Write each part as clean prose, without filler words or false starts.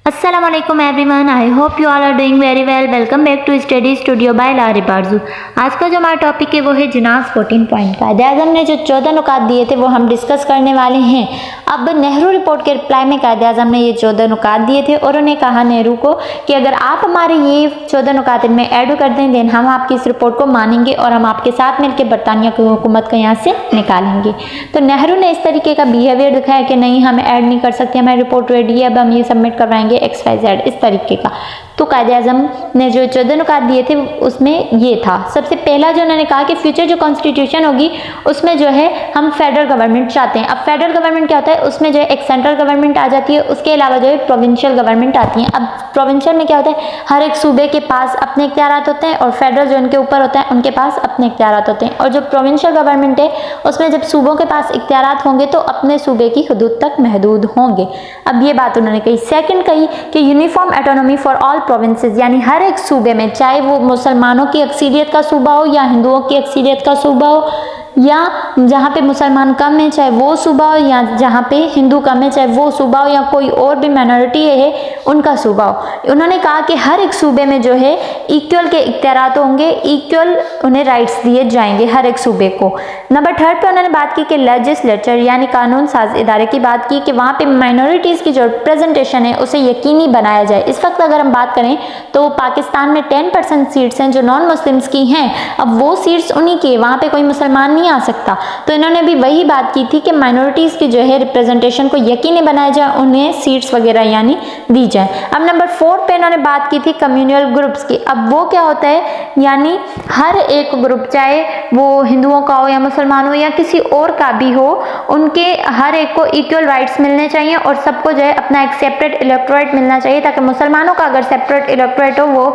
Assalamualaikum everyone, I hope you all are doing very well. Welcome back to Study Studio by लारी बारजू। आज का जो हमारा topic है वो है जिनास 14 पॉइंट का। कायदे-ए-आज़म ने जो 14 नुकात दिए थे वो हम डिस्कस करने वाले हैं। अब नेहरू रिपोर्ट के रिप्लाई में कायदे-ए-आज़म ने ये 14 नुकात दिए थे और उन्हें कहा नेहरू को कि अगर आप हमारे ये 14 नुकात इनमें ऐड कर दें देन हम आपकी इस रिपोर्ट को मानेंगे और हम आपके साथ मिलकर बरतानिया की हुकूमत को यहाँ से निकालेंगे। तो नेहरू ने इस तरीके का बिहेवियर दिखाया कि नहीं, हम ऐड नहीं कर सकते, हमारी रिपोर्ट रेडी है, अब हम ये सबमिट करवाएंगे XYZ इस तरीके का। तो कायदे-ए-आज़म ने जो 14 नुकात दिए थे उसमें ये था। सबसे पहला जो उन्होंने कहा कि फ्यूचर जो कॉन्स्टिट्यूशन होगी उसमें जो है हम फेडरल गवर्नमेंट चाहते हैं। अब फेडरल गवर्नमेंट क्या होता है, उसमें जो है एक सेंट्रल गवर्नमेंट आ जाती है, उसके अलावा जो है प्रोविंशियल गवर्नमेंट आती है। अब प्रोविंशियल में क्या होता है, हर एक सूबे के पास अपने इख्तियारात होते हैं और फेडरल जो उनके ऊपर होता है उनके पास अपने इख्तियारात होते हैं। और जो प्रोविंशियल गवर्नमेंट है उसमें जब सूबों के पास इख्तियारात होंगे तो अपने सूबे की हदूद तक महदूद होंगे। अब ये बात उन्होंने कही। सेकंड कही कि uniform autonomy for all provinces, यानी हर एक सूबे में, चाहे वो मुसलमानों की अक्सरियत का सूबा हो या हिंदुओं की अक्सरियत का सूबा हो, या जहाँ पे मुसलमान कम है चाहे वो सूबा हो, या जहाँ पे हिंदू कम है चाहे वो सूबा हो, या कोई और भी माइनॉरिटी है उनका सूबा हो। उन्होंने कहा कि हर एक सूबे में जो है इक्वल के इख्तियारात होंगे, इक्वल उन्हें राइट्स दिए जाएंगे हर एक सूबे को। नंबर 3 पे उन्होंने बात की कि लेजिस्लेचर यानी कानून साज इदारे की बात की कि वहाँ पे माइनॉरिटीज़ की जो रिप्रेजेंटेशन है उसे यकीनी बनाया जाए। इस वक्त अगर हम बात करें तो पाकिस्तान में 10% सीट्स हैं जो नॉन मुस्लिम्स की हैं। अब वो सीट्स उन्हीं की, वहाँ पे कोई मुसलमान नहीं आ सकता। तो इन्होंने भी वही बात की थी कि माइनॉरिटीज़ की जो है रिप्रेजेंटेशन को यकीनी बनाया जाए, उन्हें सीट्स वगैरह यानी दी जाए। अब नंबर 4 पे इन्होंने बात की थी कम्युनल ग्रुप्स की। अब वो क्या होता है, यानी हर एक ग्रुप, चाहे वो हिंदुओं का हो या मुसलमान हो या किसी और का भी हो, उनके हर एक को इक्वल राइट्स मिलने चाहिए और सबको जो है अपना एक सेपरेट इलेक्टोरेट मिलना चाहिए, ताकि मुसलमानों का अगर सेपरेट इलेक्टोरेट हो वो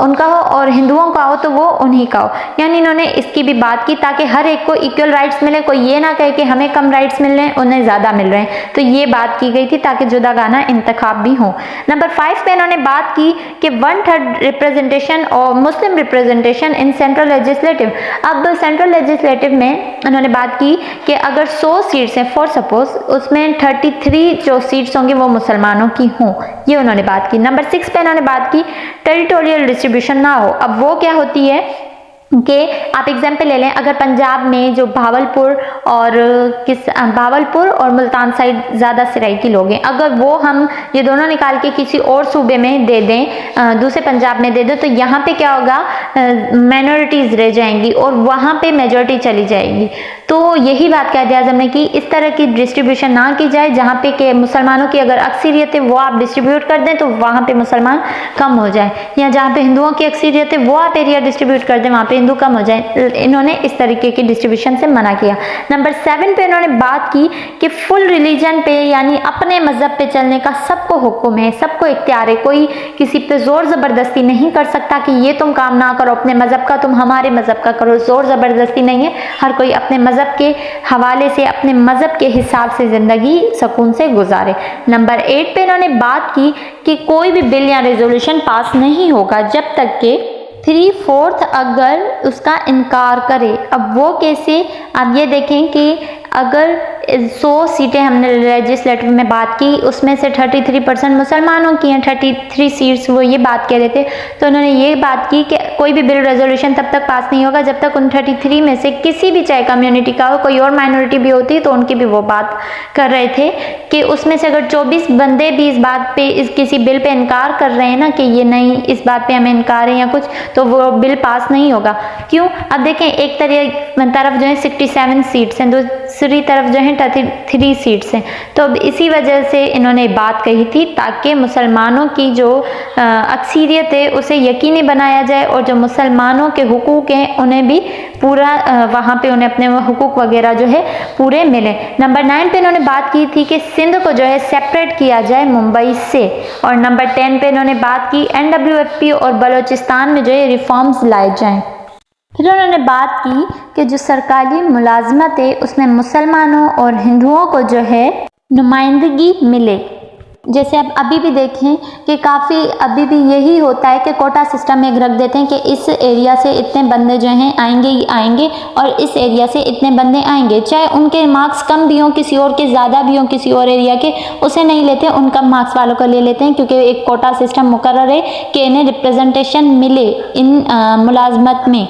उनका हो और हिंदुओं का हो तो वो उन्हीं का हो। यानी इन्होंने इसकी भी बात की ताकि हर एक को इक्वल राइट्स मिले, कोई ये ना कहे कि हमें कम राइट्स मिल रहे हैं उन्हें ज़्यादा मिल रहे हैं। तो ये बात की गई थी ताकि जुदागाना इंतखाब भी हो। नंबर 5 पे इन्होंने बात की कि 1/3 रिप्रेजेंटेशन और मुस्लिम रिप्रेजेंटेशन इन सेंट्रल लेजिस्लेटिव। अब सेंट्रल लेजिस्लेटिव में उन्होंने बात की कि अगर 100 सीट्स हैं फॉर सपोज, उसमें 33 जो सीट्स होंगी वो मुसलमानों की हों, ये उन्होंने बात की। नंबर 6 पे इन्होंने बात की टेरिटोरियल डिस्ट्रीब्यूशन ना हो। अब वो क्या होती है कि आप एग्जाम्पल ले लें, अगर पंजाब में जो भावलपुर और मुल्तान साइड ज़्यादा सराइकी लोग हैं, अगर वो हम ये दोनों निकाल के किसी और सूबे में दे दें, दूसरे पंजाब में दे दें, तो यहाँ पे क्या होगा, माइनॉरिटीज़ रह जाएंगी और वहाँ पे मेजॉरिटी चली जाएगी। तो यही बात कायदे-ए-आज़म ने की, इस तरह की डिस्ट्रीब्यूशन ना की जाए जहाँ पे के मुसलमानों की अगर अक्सरियत है वो आप डिस्ट्रीब्यूट कर दें तो वहाँ पे मुसलमान कम हो जाए, या जहाँ पे हिंदुओं की अक्सरियत है वो आप एरिया डिस्ट्रीब्यूट कर दें वहाँ पे हिंदू कम हो जाए। इन्होंने इस तरीके की डिस्ट्रीब्यूशन से मना किया। नंबर 7 पे इन्होंने बात की कि फुल रिलीजन पे यानी अपने मजहब पे चलने का सबको हुक्म है, सबको इख्तियार है, कोई किसी पे जोर जबरदस्ती नहीं कर सकता कि ये तुम काम ना करो अपने मजहब का, तुम हमारे मजहब का करो। जोर जबरदस्ती नहीं है, हर कोई अपने मजहब के हवाले से अपने मजहब के हिसाब से जिंदगी सुकून से गुजारे। नंबर 8 पे इन्होंने बात की कि कोई भी बिल या रेजोल्यूशन पास नहीं होगा जब तक के 3/4 अगर उसका इनकार करे। अब वो कैसे, आप ये देखें कि अगर 100 सीटें हमने लेजिस्लेटिव में बात की, उसमें से 33% मुसलमानों की हैं, 33 सीट्स वो ये बात कह रहे थे। तो उन्होंने ये बात की कि कोई भी बिल रेजोल्यूशन तब तक पास नहीं होगा जब तक उन 33 में से किसी भी, चाहे कम्युनिटी का हो, कोई और माइनॉरिटी भी होती तो उनकी भी वो बात कर रहे थे कि उसमें से अगर 24 बंदे भी इस बात पे, इस किसी बिल पे इनकार कर रहे हैं ना कि ये नहीं, इस बात पे हमें इनकार है या कुछ, तो वो बिल पास नहीं होगा। क्यों, अब देखें, एक तरफ जो है 67 सीट्स हैं, दूसरी तरफ जो है 33 सीट्स हैं। तो अब इसी वजह से इन्होंने बात कही थी ताकि मुसलमानों की जो अक्सरियत है उसे यकीनी बनाया जाए और जो मुसलमानों के हुकूक हैं उन्हें भी पूरा वहाँ पे उन्हें अपने हुकूक वगैरह जो है पूरे मिले। नंबर 9 पे इन्होंने बात की थी कि सिंध को जो है सेपरेट किया जाए मुंबई से। और नंबर 10 पे इन्होंने बात की NWFP और बलूचिस्तान में जो है रिफॉर्म्स लाए जाएं। फिर उन्होंने बात की कि जो सरकारी मुलाजमत है उसमें मुसलमानों और हिंदुओं को जो है नुमाइंदगी मिले। जैसे अब अभी भी देखें कि काफ़ी अभी भी यही होता है कि कोटा सिस्टम में रख देते हैं कि इस एरिया से इतने बंदे जो हैं आएंगे ही आएंगे और इस एरिया से इतने बंदे आएंगे, चाहे उनके मार्क्स कम भी हों किसी और के, ज़्यादा भी हों किसी और एरिया के, उसे नहीं लेते, उन कम मार्क्स वालों को ले लेते हैं क्योंकि एक कोटा सिस्टम मुकर्रर है कि इन्हें रिप्रेजेंटेशन मिले इन मुलाजमत में।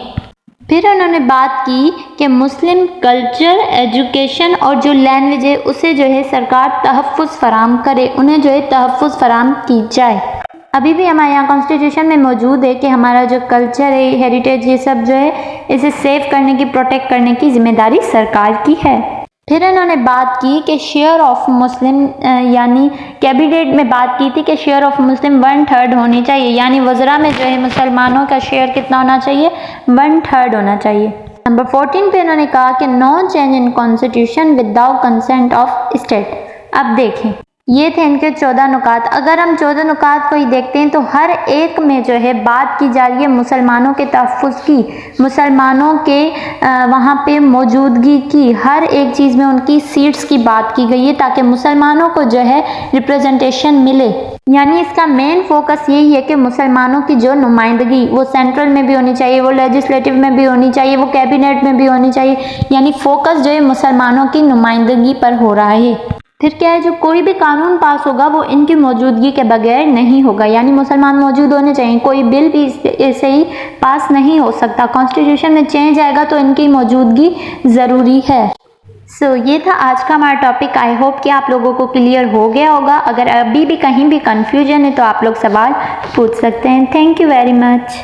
फिर उन्होंने बात की कि मुस्लिम कल्चर, एजुकेशन और जो लैंग्वेज है उसे जो है सरकार तहफ़्फ़ुज़ फराम करे, उन्हें जो है तहफ़्फ़ुज़ फराम की जाए। अभी भी हमारे यहाँ कॉन्स्टिट्यूशन में मौजूद है कि हमारा जो कल्चर है, हेरिटेज, ये सब जो है इसे सेव करने की, प्रोटेक्ट करने की जिम्मेदारी सरकार की है। फिर इन्होंने बात की कि शेयर ऑफ मुस्लिम, यानी कैबिनेट में बात की थी कि शेयर ऑफ मुस्लिम 1/3 होनी चाहिए, यानी वज़रा में जो है मुसलमानों का शेयर कितना होना चाहिए, 1/3 होना चाहिए। नंबर 14 पे इन्होंने कहा कि no change in constitution without consent of state. अब देखें, ये थे इनके 14 नुकात। अगर हम 14 नुकात को ही देखते हैं तो हर एक में जो है बात की जा रही है मुसलमानों के तहफ़्फ़ुज़ की, मुसलमानों के वहाँ पे मौजूदगी की, हर एक चीज़ में उनकी सीट्स की बात की गई है ताकि मुसलमानों को जो है रिप्रेजेंटेशन मिले। यानी इसका मेन फोकस यही है कि मुसलमानों की जो नुमाइंदगी वो सेंट्रल में भी होनी चाहिए, वो लेजिस्लेटिव में भी होनी चाहिए, वो कैबिनेट में भी होनी चाहिए, यानी फोकस जो है मुसलमानों की नुमाइंदगी पर हो रहा है। फिर क्या है, जो कोई भी कानून पास होगा वो इनकी मौजूदगी के बगैर नहीं होगा, यानी मुसलमान मौजूद होने चाहिए, कोई बिल भी ऐसे ही पास नहीं हो सकता। कॉन्स्टिट्यूशन में चेंज आएगा तो इनकी मौजूदगी ज़रूरी है। ये था आज का हमारा टॉपिक। आई होप कि आप लोगों को क्लियर हो गया होगा। अगर अभी भी कहीं भी कन्फ्यूजन है तो आप लोग सवाल पूछ सकते हैं। Thank you very much.